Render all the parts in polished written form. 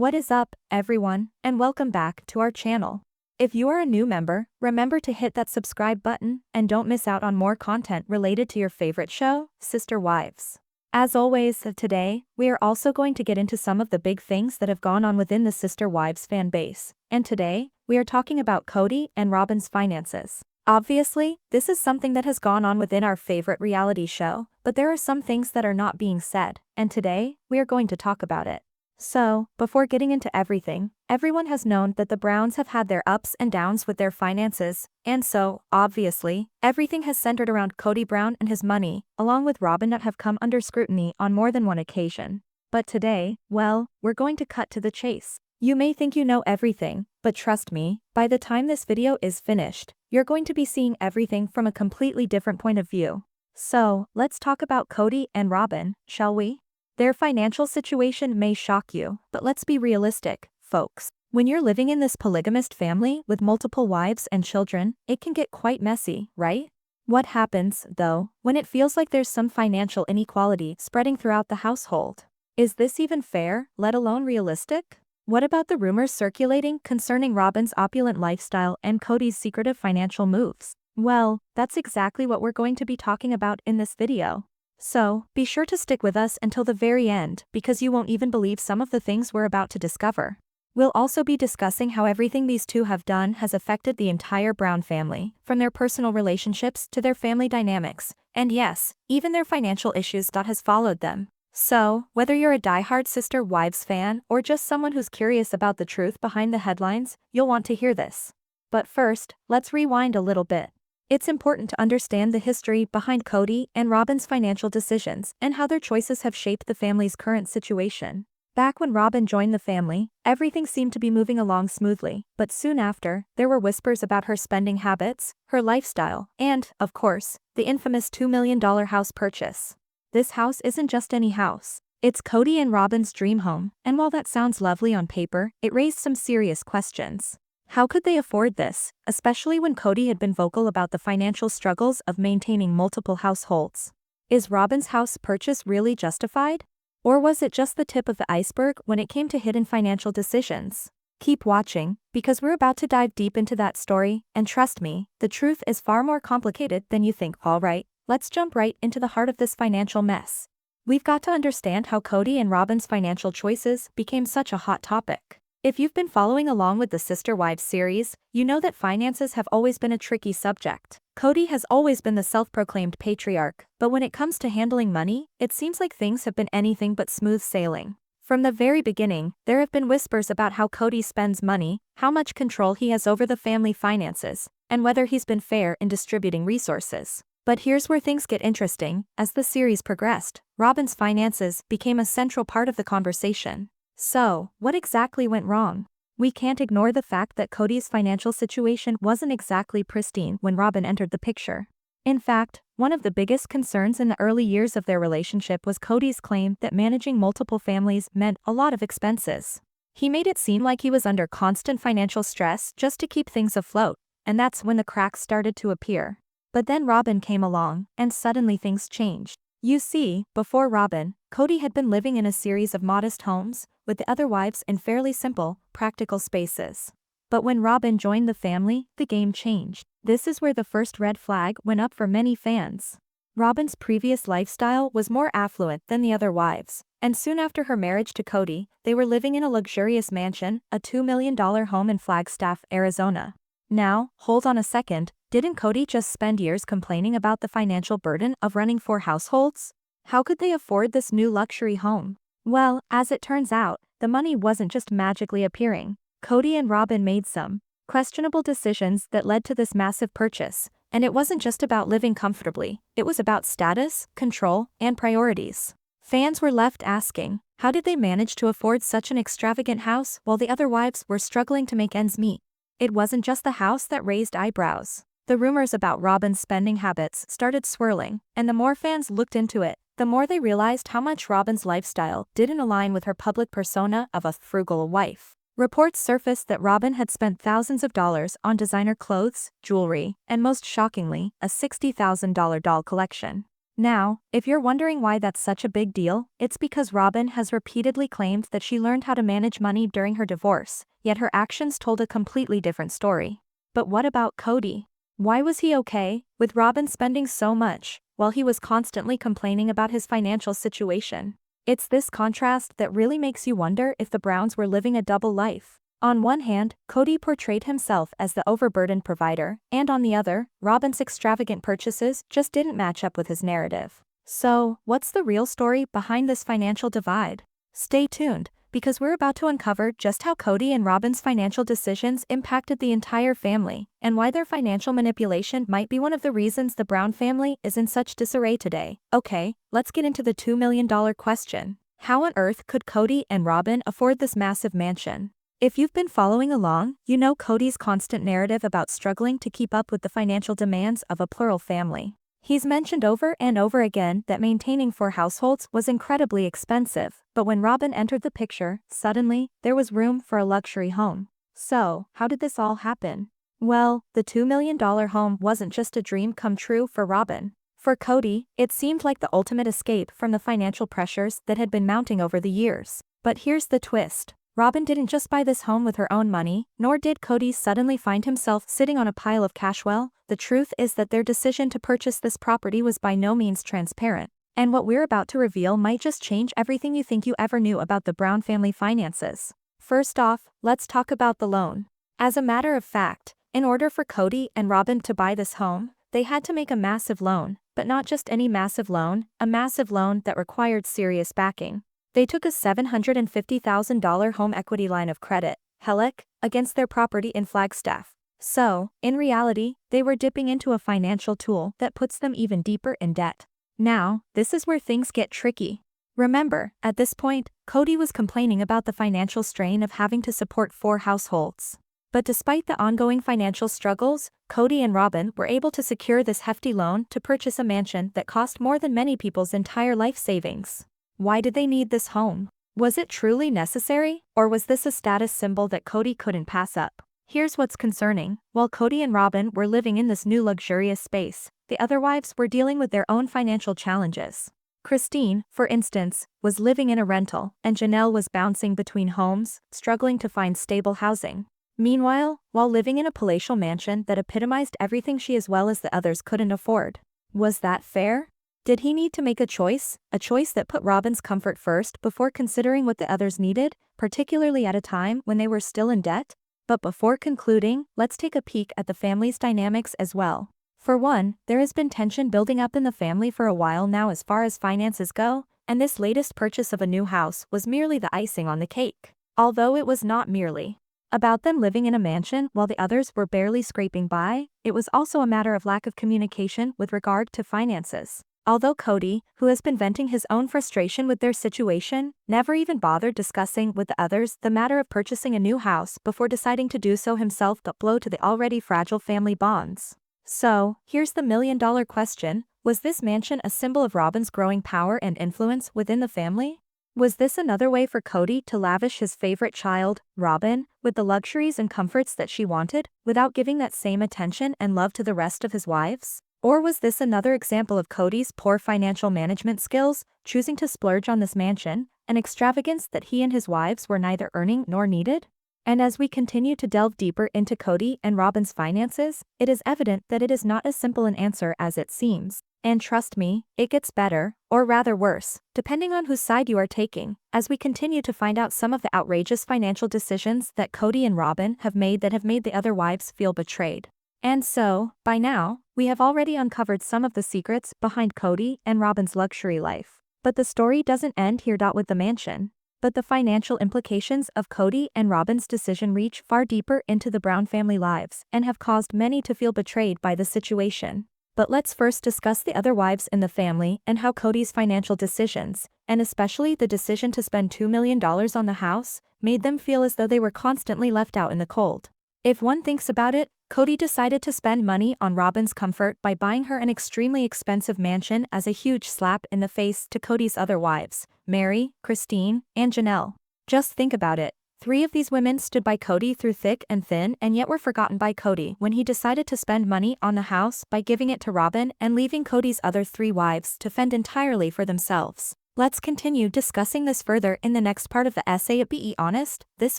What is up, everyone, and welcome back to our channel. If you are a new member, remember to hit that subscribe button and don't miss out on more content related to your favorite show, Sister Wives. As always, today, we are also going to get into some of the big things that have gone on within the Sister Wives fan base, and today, we are talking about Kody and Robyn's finances. Obviously, this is something that has gone on within our favorite reality show, but there are some things that are not being said, and today, we are going to talk about it. So, before getting into everything, everyone has known that the Browns have had their ups and downs with their finances, and so, obviously, everything has centered around Kody Brown and his money, along with Robyn that have come under scrutiny on more than one occasion. But today, well, we're going to cut to the chase. You may think you know everything, but trust me, by the time this video is finished, you're going to be seeing everything from a completely different point of view. So, let's talk about Kody and Robyn, shall we? Their financial situation may shock you, but let's be realistic, folks. When you're living in this polygamist family with multiple wives and children, it can get quite messy, right? What happens, though, when it feels like there's some financial inequality spreading throughout the household? Is this even fair, let alone realistic? What about the rumors circulating concerning Robyn's opulent lifestyle and Kody's secretive financial moves? Well, that's exactly what we're going to be talking about in this video. So, be sure to stick with us until the very end because you won't even believe some of the things we're about to discover. We'll also be discussing how everything these two have done has affected the entire Brown family, from their personal relationships to their family dynamics, and yes, even their financial issues that has followed them. So, whether you're a diehard Sister Wives fan or just someone who's curious about the truth behind the headlines, you'll want to hear this. But first, let's rewind a little bit. It's important to understand the history behind Kody and Robyn's financial decisions and how their choices have shaped the family's current situation. Back when Robyn joined the family, everything seemed to be moving along smoothly, but soon after, there were whispers about her spending habits, her lifestyle, and, of course, the infamous $2 million house purchase. This house isn't just any house. It's Kody and Robyn's dream home, and while that sounds lovely on paper, it raised some serious questions. How could they afford this, especially when Kody had been vocal about the financial struggles of maintaining multiple households? Is Robyn's house purchase really justified? Or was it just the tip of the iceberg when it came to hidden financial decisions? Keep watching, because we're about to dive deep into that story, and trust me, the truth is far more complicated than you think. Alright, let's jump right into the heart of this financial mess. We've got to understand how Kody and Robyn's financial choices became such a hot topic. If you've been following along with the Sister Wives series, you know that finances have always been a tricky subject. Kody has always been the self-proclaimed patriarch, but when it comes to handling money, it seems like things have been anything but smooth sailing. From the very beginning, there have been whispers about how Kody spends money, how much control he has over the family finances, and whether he's been fair in distributing resources. But here's where things get interesting. As the series progressed, Robyn's finances became a central part of the conversation. So, what exactly went wrong? We can't ignore the fact that Kody's financial situation wasn't exactly pristine when Robyn entered the picture. In fact, one of the biggest concerns in the early years of their relationship was Kody's claim that managing multiple families meant a lot of expenses. He made it seem like he was under constant financial stress just to keep things afloat, and that's when the cracks started to appear. But then Robyn came along, and suddenly things changed. You see, before Robyn, Kody had been living in a series of modest homes, with the other wives in fairly simple, practical spaces. But when Robyn joined the family, the game changed. This is where the first red flag went up for many fans. Robyn's previous lifestyle was more affluent than the other wives, and soon after her marriage to Kody, they were living in a luxurious mansion, a $2 million home in Flagstaff, Arizona. Now, hold on a second, didn't Kody just spend years complaining about the financial burden of running 4 households? How could they afford this new luxury home? Well, as it turns out, the money wasn't just magically appearing. Kody and Robyn made some questionable decisions that led to this massive purchase, and it wasn't just about living comfortably, it was about status, control, and priorities. Fans were left asking, how did they manage to afford such an extravagant house while the other wives were struggling to make ends meet? It wasn't just the house that raised eyebrows. The rumors about Robyn's spending habits started swirling, and the more fans looked into it, the more they realized how much Robyn's lifestyle didn't align with her public persona of a frugal wife. Reports surfaced that Robyn had spent thousands of dollars on designer clothes, jewelry, and most shockingly, a $60,000 doll collection. Now, if you're wondering why that's such a big deal, it's because Robyn has repeatedly claimed that she learned how to manage money during her divorce, yet her actions told a completely different story. But what about Kody? Why was he okay with Robyn spending so much, while he was constantly complaining about his financial situation? It's this contrast that really makes you wonder if the Browns were living a double life. On one hand, Kody portrayed himself as the overburdened provider, and on the other, Robyn's extravagant purchases just didn't match up with his narrative. So, what's the real story behind this financial divide? Stay tuned, because we're about to uncover just how Kody and Robyn's financial decisions impacted the entire family, and why their financial manipulation might be one of the reasons the Brown family is in such disarray today. Okay, let's get into the $2 million question. How on earth could Kody and Robyn afford this massive mansion? If you've been following along, you know Kody's constant narrative about struggling to keep up with the financial demands of a plural family. He's mentioned over and over again that maintaining 4 households was incredibly expensive, but when Robyn entered the picture, suddenly, there was room for a luxury home. So, how did this all happen? Well, the $2 million home wasn't just a dream come true for Robyn. For Kody, it seemed like the ultimate escape from the financial pressures that had been mounting over the years. But here's the twist. Robyn didn't just buy this home with her own money, nor did Kody suddenly find himself sitting on a pile of cash. Well, the truth is that their decision to purchase this property was by no means transparent. And what we're about to reveal might just change everything you think you ever knew about the Brown family finances. First off, let's talk about the loan. As a matter of fact, in order for Kody and Robyn to buy this home, they had to make a massive loan, but not just any massive loan, a massive loan that required serious backing. They took a $750,000 home equity line of credit, HELOC, against their property in Flagstaff. So, in reality, they were dipping into a financial tool that puts them even deeper in debt. Now, this is where things get tricky. Remember, at this point, Kody was complaining about the financial strain of having to support 4 households. But despite the ongoing financial struggles, Kody and Robyn were able to secure this hefty loan to purchase a mansion that cost more than many people's entire life savings. Why did they need this home? Was it truly necessary, or was this a status symbol that Kody couldn't pass up? Here's what's concerning. While Kody and Robyn were living in this new luxurious space, the other wives were dealing with their own financial challenges. Christine, for instance, was living in a rental, and Janelle was bouncing between homes, struggling to find stable housing. Meanwhile, while living in a palatial mansion that epitomized everything she as well as the others couldn't afford. Was that fair? Did he need to make a choice that put Robyn's comfort first before considering what the others needed, particularly at a time when they were still in debt? But before concluding, let's take a peek at the family's dynamics as well. For one, there has been tension building up in the family for a while now as far as finances go, and this latest purchase of a new house was merely the icing on the cake. Although it was not merely about them living in a mansion while the others were barely scraping by, it was also a matter of lack of communication with regard to finances. Although Kody, who has been venting his own frustration with their situation, never even bothered discussing with the others the matter of purchasing a new house before deciding to do so himself, the blow to the already fragile family bonds. So, here's the $1 million question. Was this mansion a symbol of Robyn's growing power and influence within the family? Was this another way for Kody to lavish his favorite child, Robyn, with the luxuries and comforts that she wanted, without giving that same attention and love to the rest of his wives? Or was this another example of Kody's poor financial management skills, choosing to splurge on this mansion, an extravagance that he and his wives were neither earning nor needed? And as we continue to delve deeper into Kody and Robyn's finances, it is evident that it is not as simple an answer as it seems. And trust me, it gets better, or rather worse, depending on whose side you are taking, as we continue to find out some of the outrageous financial decisions that Kody and Robyn have made that have made the other wives feel betrayed. And so, by now, we have already uncovered some of the secrets behind Kody and Robyn's luxury life. But the story doesn't end here. With the mansion. But the financial implications of Kody and Robyn's decision reach far deeper into the Brown family lives and have caused many to feel betrayed by the situation. But let's first discuss the other wives in the family and how Kody's financial decisions, and especially the decision to spend $2 million on the house, made them feel as though they were constantly left out in the cold. If one thinks about it, Kody decided to spend money on Robyn's comfort by buying her an extremely expensive mansion as a huge slap in the face to Kody's other wives, Mary, Christine, and Janelle. Just think about it. 3 of these women stood by Kody through thick and thin and yet were forgotten by Kody when he decided to spend money on the house by giving it to Robyn and leaving Kody's other 3 wives to fend entirely for themselves. Let's continue discussing this further in the next part of the essay. Be honest, this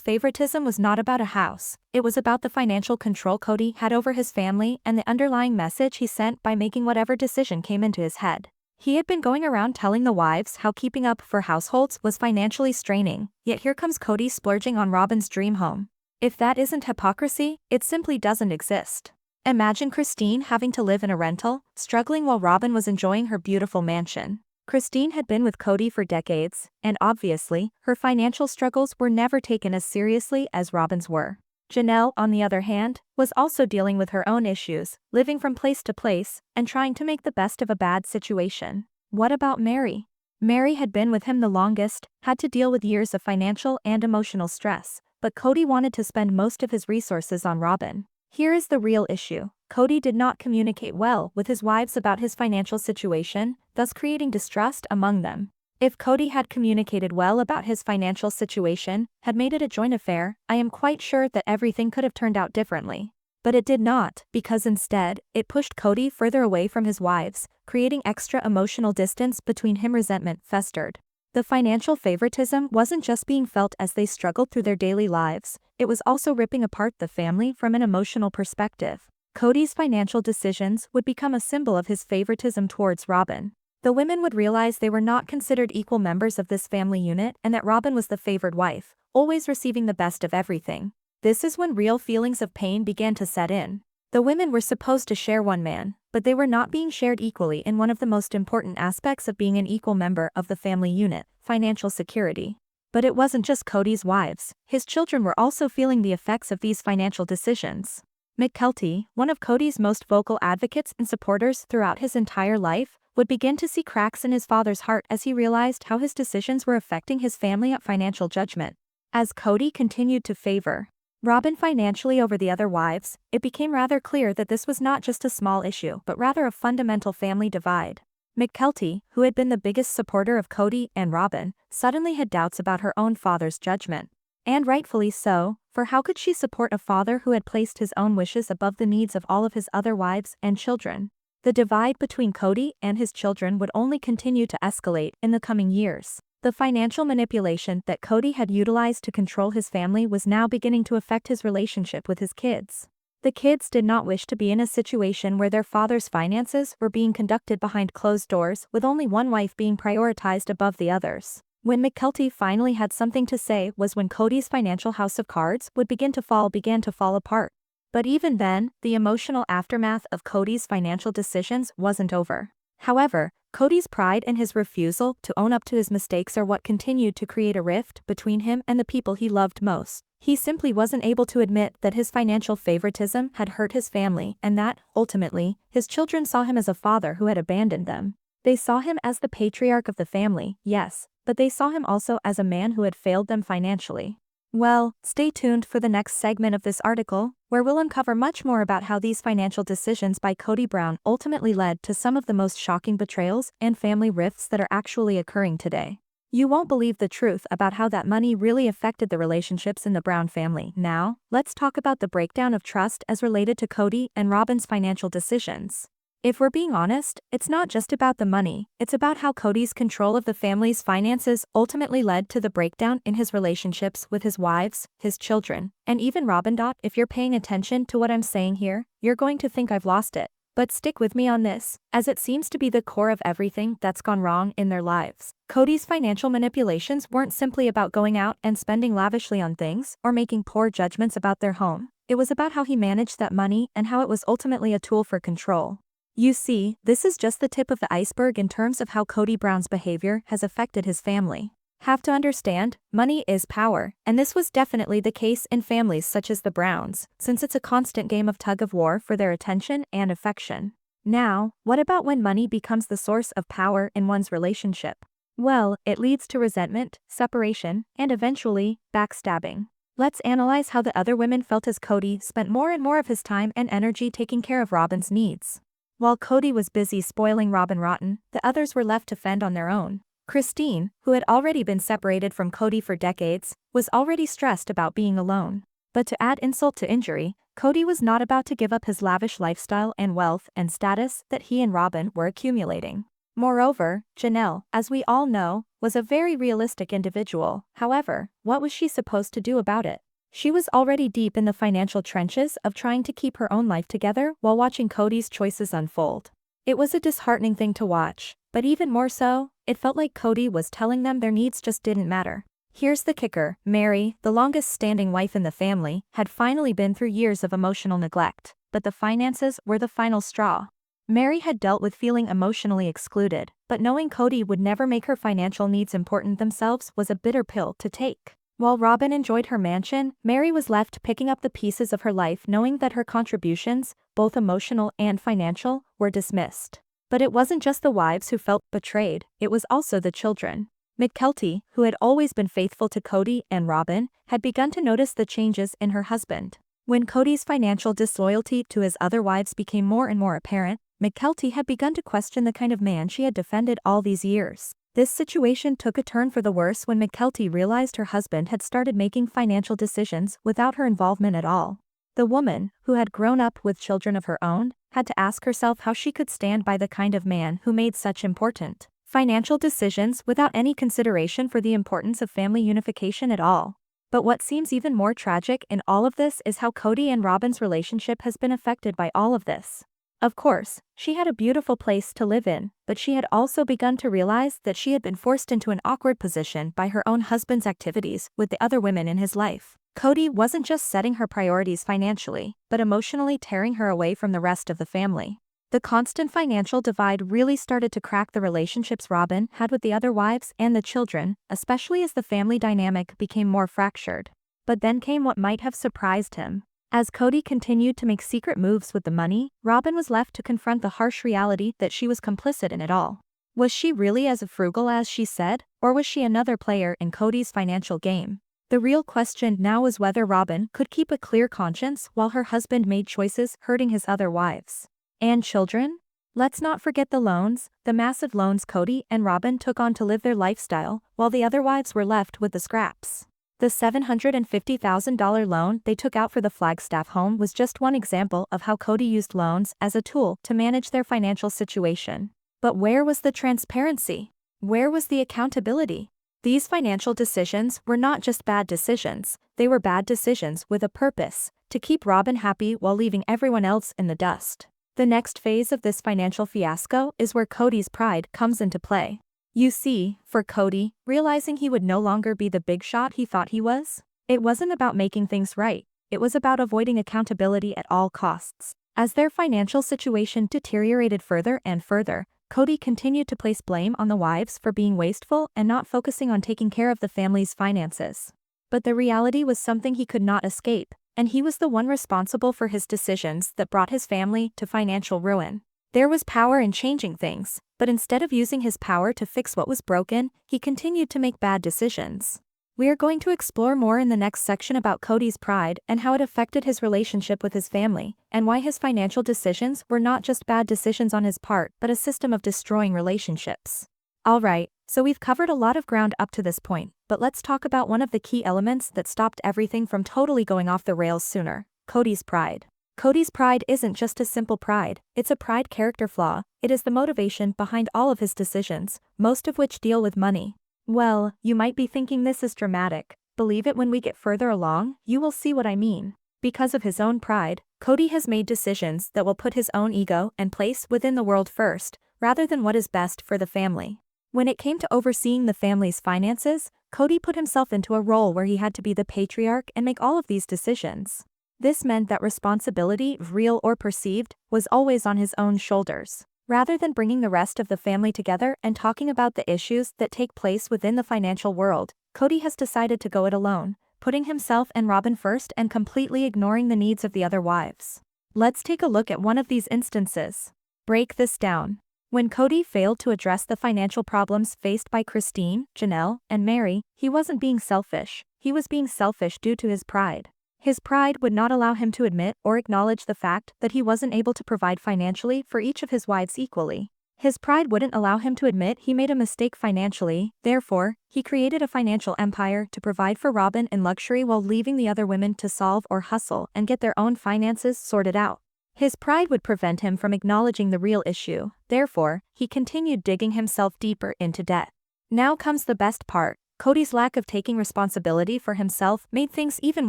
favoritism was not about a house. It was about the financial control Kody had over his family and the underlying message he sent by making whatever decision came into his head. He had been going around telling the wives how keeping up for households was financially straining, yet here comes Kody splurging on Robyn's dream home. If that isn't hypocrisy, it simply doesn't exist. Imagine Christine having to live in a rental, struggling while Robyn was enjoying her beautiful mansion. Christine had been with Kody for decades, and obviously, her financial struggles were never taken as seriously as Robyn's were. Janelle, on the other hand, was also dealing with her own issues, living from place to place, and trying to make the best of a bad situation. What about Mary? Mary had been with him the longest, had to deal with years of financial and emotional stress, but Kody wanted to spend most of his resources on Robyn. Here is the real issue. Kody did not communicate well with his wives about his financial situation, thus creating distrust among them. If Kody had communicated well about his financial situation, had made it a joint affair, I am quite sure that everything could have turned out differently. But it did not, because instead, it pushed Kody further away from his wives, creating extra emotional distance between him. Resentment festered. The financial favoritism wasn't just being felt as they struggled through their daily lives, it was also ripping apart the family from an emotional perspective. Kody's financial decisions would become a symbol of his favoritism towards Robyn. The women would realize they were not considered equal members of this family unit and that Robyn was the favored wife, always receiving the best of everything. This is when real feelings of pain began to set in. The women were supposed to share one man, but they were not being shared equally in one of the most important aspects of being an equal member of the family unit, financial security. But it wasn't just Kody's wives, his children were also feeling the effects of these financial decisions. McKelty, one of Kody's most vocal advocates and supporters throughout his entire life, would begin to see cracks in his father's heart as he realized how his decisions were affecting his family at financial judgment. As Kody continued to favor Robyn financially over the other wives, it became rather clear that this was not just a small issue but rather a fundamental family divide. McKelty, who had been the biggest supporter of Kody and Robyn, suddenly had doubts about her own father's judgment. And rightfully so, for how could she support a father who had placed his own wishes above the needs of all of his other wives and children? The divide between Kody and his children would only continue to escalate in the coming years. The financial manipulation that Kody had utilized to control his family was now beginning to affect his relationship with his kids. The kids did not wish to be in a situation where their father's finances were being conducted behind closed doors with only one wife being prioritized above the others. When McKelty finally had something to say was when Kody's financial house of cards began to fall apart. But even then, the emotional aftermath of Kody's financial decisions wasn't over. However, Kody's pride and his refusal to own up to his mistakes are what continued to create a rift between him and the people he loved most. He simply wasn't able to admit that his financial favoritism had hurt his family and that, ultimately, his children saw him as a father who had abandoned them. They saw him as the patriarch of the family, yes, but they saw him also as a man who had failed them financially. Well, stay tuned for the next segment of this article, where we'll uncover much more about how these financial decisions by Kody Brown ultimately led to some of the most shocking betrayals and family rifts that are actually occurring today. You won't believe the truth about how that money really affected the relationships in the Brown family. Now, let's talk about the breakdown of trust as related to Kody and Robyn's financial decisions. If we're being honest, it's not just about the money, it's about how Kody's control of the family's finances ultimately led to the breakdown in his relationships with his wives, his children, and even Robyn. If you're paying attention to what I'm saying here, you're going to think I've lost it. But stick with me on this, as it seems to be the core of everything that's gone wrong in their lives. Kody's financial manipulations weren't simply about going out and spending lavishly on things or making poor judgments about their home. It was about how he managed that money and how it was ultimately a tool for control. You see, this is just the tip of the iceberg in terms of how Kody Brown's behavior has affected his family. Have to understand, money is power, and this was definitely the case in families such as the Browns, since it's a constant game of tug-of-war for their attention and affection. Now, what about when money becomes the source of power in one's relationship? Well, it leads to resentment, separation, and eventually, backstabbing. Let's analyze how the other women felt as Kody spent more and more of his time and energy taking care of Robyn's needs. While Kody was busy spoiling Robyn rotten, the others were left to fend on their own. Christine, who had already been separated from Kody for decades, was already stressed about being alone. But to add insult to injury, Kody was not about to give up his lavish lifestyle and wealth and status that he and Robyn were accumulating. Moreover, Janelle, as we all know, was a very realistic individual. However, what was she supposed to do about it? She was already deep in the financial trenches of trying to keep her own life together while watching Kody's choices unfold. It was a disheartening thing to watch, but even more so, it felt like Kody was telling them their needs just didn't matter. Here's the kicker: Mary, the longest-standing wife in the family, had finally been through years of emotional neglect, but the finances were the final straw. Mary had dealt with feeling emotionally excluded, but knowing Kody would never make her financial needs important themselves was a bitter pill to take. While Robyn enjoyed her mansion, Mary was left picking up the pieces of her life knowing that her contributions, both emotional and financial, were dismissed. But it wasn't just the wives who felt betrayed, it was also the children. McKelty, who had always been faithful to Kody and Robyn, had begun to notice the changes in her husband. When Kody's financial disloyalty to his other wives became more and more apparent, McKelty had begun to question the kind of man she had defended all these years. This situation took a turn for the worse when McKelty realized her husband had started making financial decisions without her involvement at all. The woman, who had grown up with children of her own, had to ask herself how she could stand by the kind of man who made such important financial decisions without any consideration for the importance of family unification at all. But what seems even more tragic in all of this is how Kody and Robyn's relationship has been affected by all of this. Of course, she had a beautiful place to live in, but she had also begun to realize that she had been forced into an awkward position by her own husband's activities with the other women in his life. Kody wasn't just setting her priorities financially, but emotionally tearing her away from the rest of the family. The constant financial divide really started to crack the relationships Robyn had with the other wives and the children, especially as the family dynamic became more fractured. But then came what might have surprised him. As Kody continued to make secret moves with the money, Robyn was left to confront the harsh reality that she was complicit in it all. Was she really as frugal as she said, or was she another player in Kody's financial game? The real question now was whether Robyn could keep a clear conscience while her husband made choices hurting his other wives. And children? Let's not forget the loans, the massive loans Kody and Robyn took on to live their lifestyle, while the other wives were left with the scraps. The $750,000 loan they took out for the Flagstaff home was just one example of how Kody used loans as a tool to manage their financial situation. But where was the transparency? Where was the accountability? These financial decisions were not just bad decisions, they were bad decisions with a purpose: to keep Robyn happy while leaving everyone else in the dust. The next phase of this financial fiasco is where Kody's pride comes into play. You see, for Kody, realizing he would no longer be the big shot he thought he was, it wasn't about making things right, it was about avoiding accountability at all costs. As their financial situation deteriorated further and further, Kody continued to place blame on the wives for being wasteful and not focusing on taking care of the family's finances. But the reality was something he could not escape, and he was the one responsible for his decisions that brought his family to financial ruin. There was power in changing things, but instead of using his power to fix what was broken, he continued to make bad decisions. We are going to explore more in the next section about Kody's pride and how it affected his relationship with his family, and why his financial decisions were not just bad decisions on his part but a system of destroying relationships. Alright, so we've covered a lot of ground up to this point, but let's talk about one of the key elements that stopped everything from totally going off the rails sooner: Kody's pride. Kody's pride isn't just a simple pride, it's a pride character flaw. It is the motivation behind all of his decisions, most of which deal with money. Well, you might be thinking this is dramatic. Believe it, when we get further along, you will see what I mean. Because of his own pride, Kody has made decisions that will put his own ego and place within the world first, rather than what is best for the family. When it came to overseeing the family's finances, Kody put himself into a role where he had to be the patriarch and make all of these decisions. This meant that responsibility, real or perceived, was always on his own shoulders. Rather than bringing the rest of the family together and talking about the issues that take place within the financial world, Kody has decided to go it alone, putting himself and Robyn first and completely ignoring the needs of the other wives. Let's take a look at one of these instances. Break this down. When Kody failed to address the financial problems faced by Christine, Janelle, and Mary, he wasn't being selfish, he was being selfish due to his pride. His pride would not allow him to admit or acknowledge the fact that he wasn't able to provide financially for each of his wives equally. His pride wouldn't allow him to admit he made a mistake financially, therefore, he created a financial empire to provide for Robyn in luxury while leaving the other women to solve or hustle and get their own finances sorted out. His pride would prevent him from acknowledging the real issue, therefore, he continued digging himself deeper into debt. Now comes the best part. Kody's lack of taking responsibility for himself made things even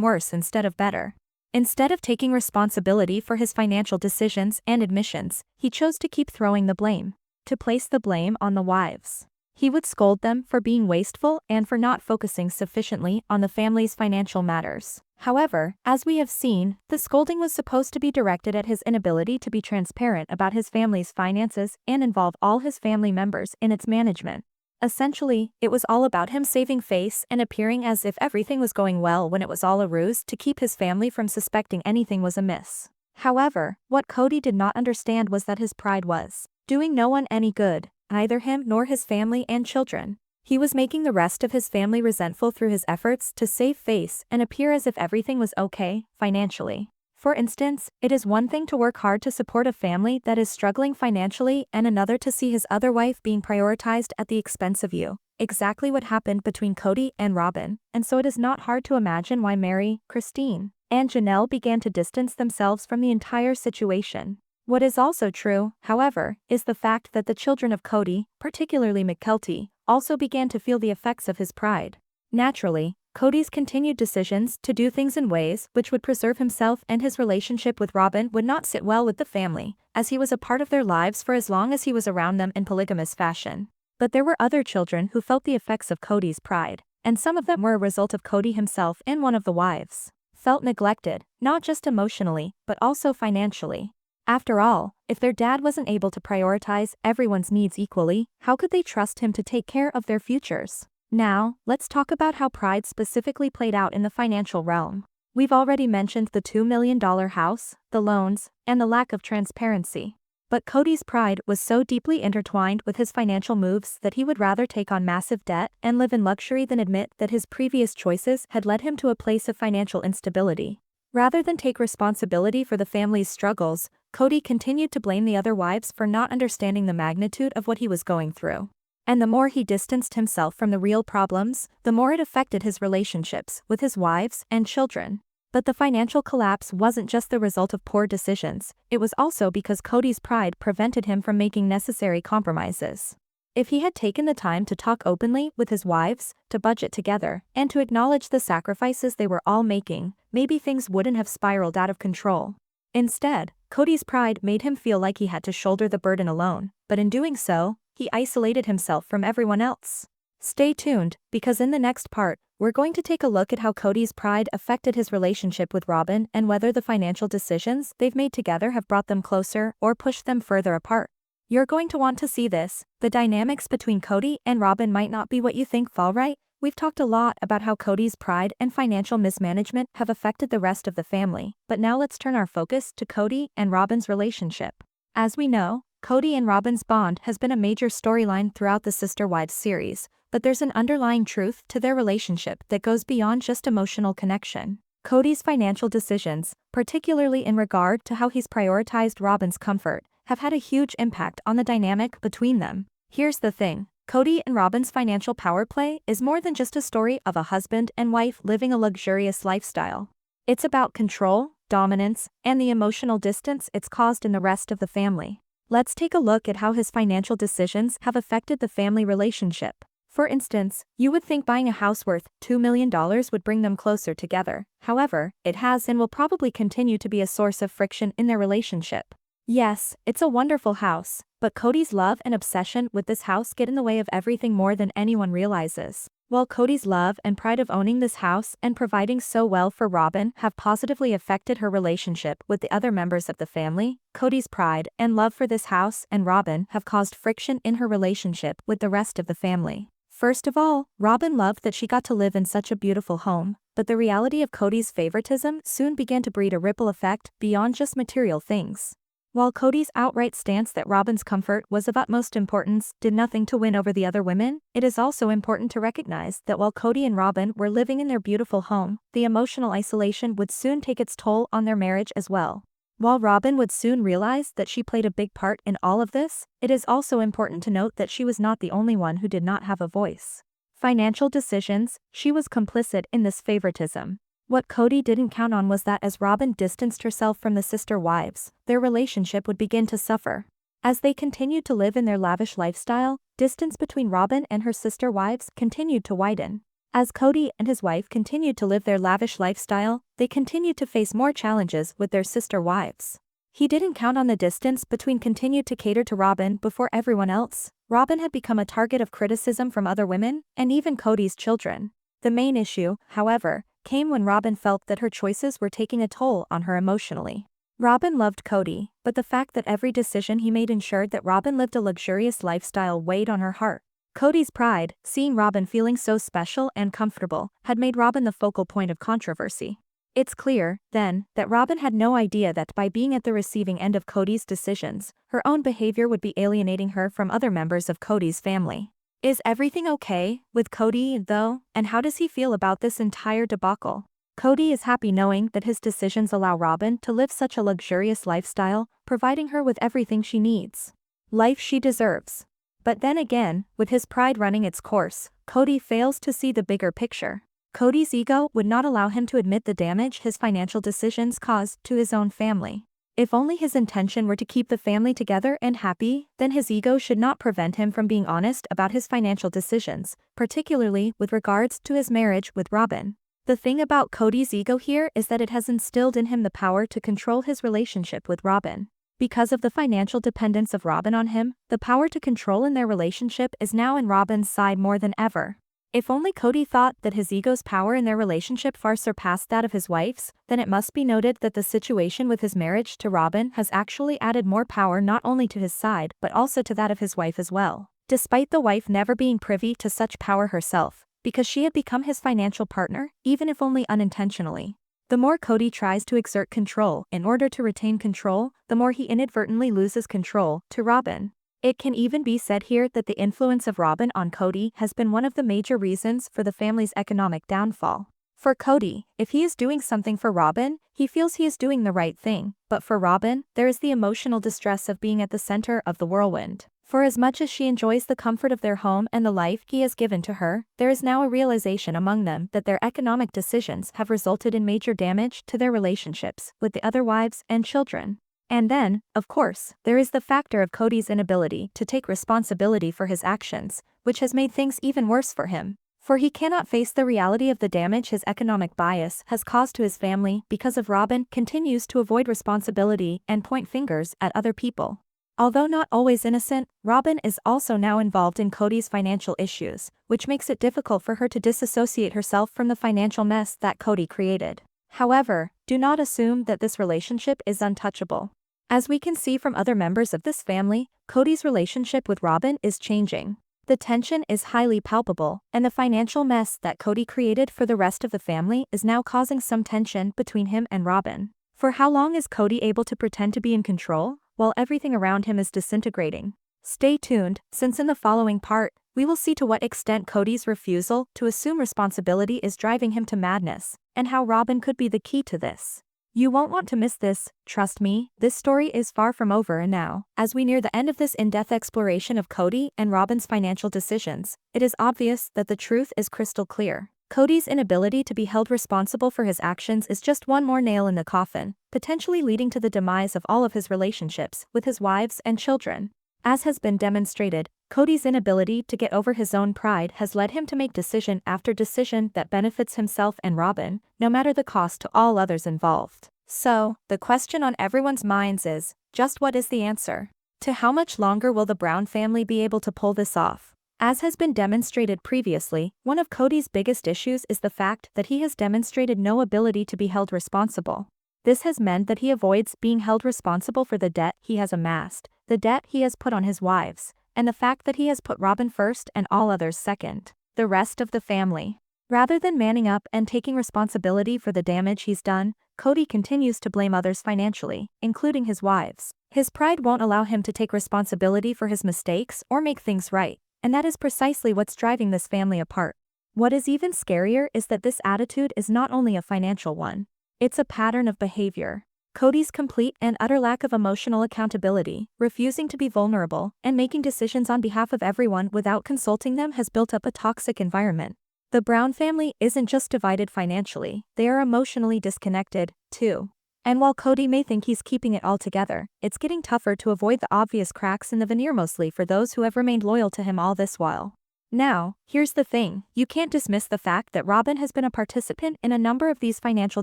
worse instead of better. Instead of taking responsibility for his financial decisions and admissions, he chose to keep throwing the blame. To place the blame on the wives. He would scold them for being wasteful and for not focusing sufficiently on the family's financial matters. However, as we have seen, the scolding was supposed to be directed at his inability to be transparent about his family's finances and involve all his family members in its management. Essentially, it was all about him saving face and appearing as if everything was going well when it was all a ruse to keep his family from suspecting anything was amiss. However, what Kody did not understand was that his pride was doing no one any good, neither him nor his family and children. He was making the rest of his family resentful through his efforts to save face and appear as if everything was okay, financially. For instance, it is one thing to work hard to support a family that is struggling financially and another to see his other wife being prioritized at the expense of you. Exactly what happened between Kody and Robyn, and so it is not hard to imagine why Mary, Christine, and Janelle began to distance themselves from the entire situation. What is also true, however, is the fact that the children of Kody, particularly McKelty, also began to feel the effects of his pride. Naturally, Kody's continued decisions to do things in ways which would preserve himself and his relationship with Robyn would not sit well with the family, as he was a part of their lives for as long as he was around them in polygamous fashion. But there were other children who felt the effects of Kody's pride, and some of them were a result of Kody himself and one of the wives. Felt neglected, not just emotionally, but also financially. After all, if their dad wasn't able to prioritize everyone's needs equally, how could they trust him to take care of their futures? Now, let's talk about how pride specifically played out in the financial realm. We've already mentioned the $2 million house, the loans, and the lack of transparency. But Kody's pride was so deeply intertwined with his financial moves that he would rather take on massive debt and live in luxury than admit that his previous choices had led him to a place of financial instability. Rather than take responsibility for the family's struggles, Kody continued to blame the other wives for not understanding the magnitude of what he was going through. And the more he distanced himself from the real problems, the more it affected his relationships with his wives and children. But the financial collapse wasn't just the result of poor decisions, it was also because Kody's pride prevented him from making necessary compromises. If he had taken the time to talk openly with his wives, to budget together, and to acknowledge the sacrifices they were all making, maybe things wouldn't have spiraled out of control. Instead, Kody's pride made him feel like he had to shoulder the burden alone, but in doing so, he isolated himself from everyone else. Stay tuned, because in the next part, we're going to take a look at how Kody's pride affected his relationship with Robyn and whether the financial decisions they've made together have brought them closer or pushed them further apart. You're going to want to see this. The dynamics between Kody and Robyn might not be what you think, alright? We've talked a lot about how Kody's pride and financial mismanagement have affected the rest of the family, but now let's turn our focus to Kody and Robyn's relationship. As we know, Kody and Robyn's bond has been a major storyline throughout the Sister Wives series, but there's an underlying truth to their relationship that goes beyond just emotional connection. Kody's financial decisions, particularly in regard to how he's prioritized Robyn's comfort, have had a huge impact on the dynamic between them. Here's the thing. Kody and Robyn's financial power play is more than just a story of a husband and wife living a luxurious lifestyle. It's about control, dominance, and the emotional distance it's caused in the rest of the family. Let's take a look at how his financial decisions have affected the family relationship. For instance, you would think buying a house worth $2 million would bring them closer together. However, it has and will probably continue to be a source of friction in their relationship. Yes, it's a wonderful house, but Kody's love and obsession with this house get in the way of everything more than anyone realizes. While Kody's love and pride of owning this house and providing so well for Robyn have positively affected her relationship with the other members of the family, Kody's pride and love for this house and Robyn have caused friction in her relationship with the rest of the family. First of all, Robyn loved that she got to live in such a beautiful home, but the reality of Kody's favoritism soon began to breed a ripple effect beyond just material things. While Kody's outright stance that Robyn's comfort was of utmost importance did nothing to win over the other women, it is also important to recognize that while Kody and Robyn were living in their beautiful home, the emotional isolation would soon take its toll on their marriage as well. While Robyn would soon realize that she played a big part in all of this, it is also important to note that she was not the only one who did not have a voice. Financial decisions, she was complicit in this favoritism. What Kody didn't count on was that as Robyn distanced herself from the sister wives, their relationship would begin to suffer. As they continued to live in their lavish lifestyle, distance between Robyn and her sister wives continued to widen. As Kody and his wife continued to live their lavish lifestyle, they continued to face more challenges with their sister wives. He didn't count on the distance between continued to cater to Robyn before everyone else. Robyn had become a target of criticism from other women, and even Kody's children. The main issue, however, came when Robyn felt that her choices were taking a toll on her emotionally. Robyn loved Kody, but the fact that every decision he made ensured that Robyn lived a luxurious lifestyle weighed on her heart. Kody's pride, seeing Robyn feeling so special and comfortable, had made Robyn the focal point of controversy. It's clear, then, that Robyn had no idea that by being at the receiving end of Kody's decisions, her own behavior would be alienating her from other members of Kody's family. Is everything okay with Kody, though, and how does he feel about this entire debacle? Kody is happy knowing that his decisions allow Robyn to live such a luxurious lifestyle, providing her with everything she needs. Life she deserves. But then again, with his pride running its course, Kody fails to see the bigger picture. Kody's ego would not allow him to admit the damage his financial decisions caused to his own family. If only his intention were to keep the family together and happy, then his ego should not prevent him from being honest about his financial decisions, particularly with regards to his marriage with Robyn. The thing about Kody's ego here is that it has instilled in him the power to control his relationship with Robyn. Because of the financial dependence of Robyn on him, the power to control in their relationship is now in Robyn's side more than ever. If only Kody thought that his ego's power in their relationship far surpassed that of his wife's, then it must be noted that the situation with his marriage to Robyn has actually added more power not only to his side but also to that of his wife as well. Despite the wife never being privy to such power herself, because she had become his financial partner, even if only unintentionally. The more Kody tries to exert control in order to retain control, the more he inadvertently loses control to Robyn. It can even be said here that the influence of Robyn on Kody has been one of the major reasons for the family's economic downfall. For Kody, if he is doing something for Robyn, he feels he is doing the right thing, but for Robyn, there is the emotional distress of being at the center of the whirlwind. For as much as she enjoys the comfort of their home and the life he has given to her, there is now a realization among them that their economic decisions have resulted in major damage to their relationships with the other wives and children. And then, of course, there is the factor of Kody's inability to take responsibility for his actions, which has made things even worse for him. For he cannot face the reality of the damage his economic bias has caused to his family because of Robyn continues to avoid responsibility and point fingers at other people. Although not always innocent, Robyn is also now involved in Kody's financial issues, which makes it difficult for her to disassociate herself from the financial mess that Kody created. However, do not assume that this relationship is untouchable. As we can see from other members of this family, Kody's relationship with Robyn is changing. The tension is highly palpable, and the financial mess that Kody created for the rest of the family is now causing some tension between him and Robyn. For how long is Kody able to pretend to be in control, while everything around him is disintegrating? Stay tuned, since in the following part, we will see to what extent Kody's refusal to assume responsibility is driving him to madness, and how Robyn could be the key to this. You won't want to miss this, trust me, this story is far from over and now. As we near the end of this in-depth exploration of Kody and Robyn's financial decisions, it is obvious that the truth is crystal clear. Kody's inability to be held responsible for his actions is just one more nail in the coffin, potentially leading to the demise of all of his relationships with his wives and children. As has been demonstrated, Kody's inability to get over his own pride has led him to make decision after decision that benefits himself and Robyn, no matter the cost to all others involved. So, the question on everyone's minds is, just what is the answer? To how much longer will the Brown family be able to pull this off? As has been demonstrated previously, one of Kody's biggest issues is the fact that he has demonstrated no ability to be held responsible. This has meant that he avoids being held responsible for the debt he has amassed, the debt he has put on his wives, and the fact that he has put Robyn first and all others second, the rest of the family. Rather than manning up and taking responsibility for the damage he's done, Kody continues to blame others financially, including his wives. His pride won't allow him to take responsibility for his mistakes or make things right, and that is precisely what's driving this family apart. What is even scarier is that this attitude is not only a financial one. It's a pattern of behavior. Kody's complete and utter lack of emotional accountability, refusing to be vulnerable, and making decisions on behalf of everyone without consulting them has built up a toxic environment. The Brown family isn't just divided financially, they are emotionally disconnected, too. And while Kody may think he's keeping it all together, it's getting tougher to avoid the obvious cracks in the veneer, mostly for those who have remained loyal to him all this while. Now, here's the thing, you can't dismiss the fact that Robyn has been a participant in a number of these financial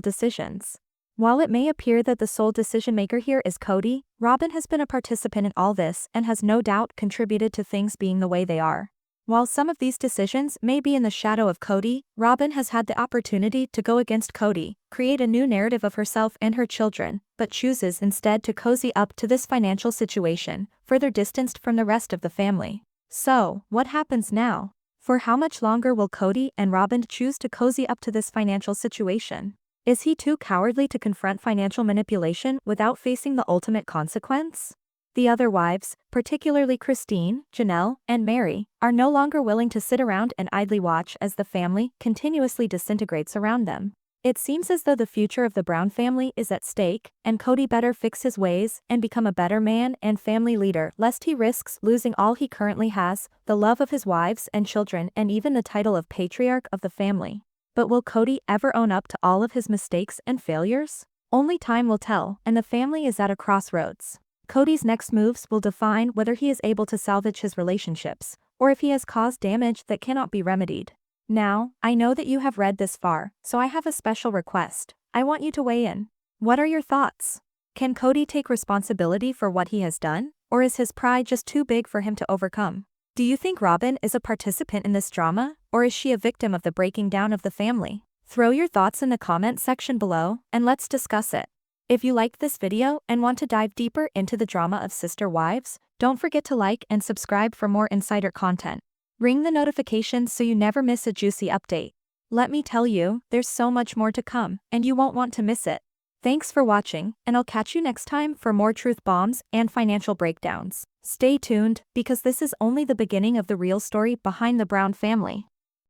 decisions. While it may appear that the sole decision-maker here is Kody, Robyn has been a participant in all this and has no doubt contributed to things being the way they are. While some of these decisions may be in the shadow of Kody, Robyn has had the opportunity to go against Kody, create a new narrative of herself and her children, but chooses instead to cozy up to this financial situation, further distanced from the rest of the family. So, what happens now? For how much longer will Kody and Robyn choose to cozy up to this financial situation? Is he too cowardly to confront financial manipulation without facing the ultimate consequence? The other wives, particularly Christine, Janelle, and Mary, are no longer willing to sit around and idly watch as the family continuously disintegrates around them. It seems as though the future of the Brown family is at stake, and Kody better fix his ways and become a better man and family leader, lest he risks losing all he currently has, the love of his wives and children, and even the title of patriarch of the family. But will Kody ever own up to all of his mistakes and failures? Only time will tell, and the family is at a crossroads. Kody's next moves will define whether he is able to salvage his relationships, or if he has caused damage that cannot be remedied. Now, I know that you have read this far, so I have a special request. I want you to weigh in. What are your thoughts? Can Kody take responsibility for what he has done, or is his pride just too big for him to overcome? Do you think Robyn is a participant in this drama, or is she a victim of the breaking down of the family? Throw your thoughts in the comment section below, and let's discuss it. If you liked this video and want to dive deeper into the drama of sister wives, don't forget to like and subscribe for more insider content. Ring the notifications so you never miss a juicy update. Let me tell you, there's so much more to come, and you won't want to miss it. Thanks for watching, and I'll catch you next time for more truth bombs and financial breakdowns. Stay tuned, because this is only the beginning of the real story behind the Brown family.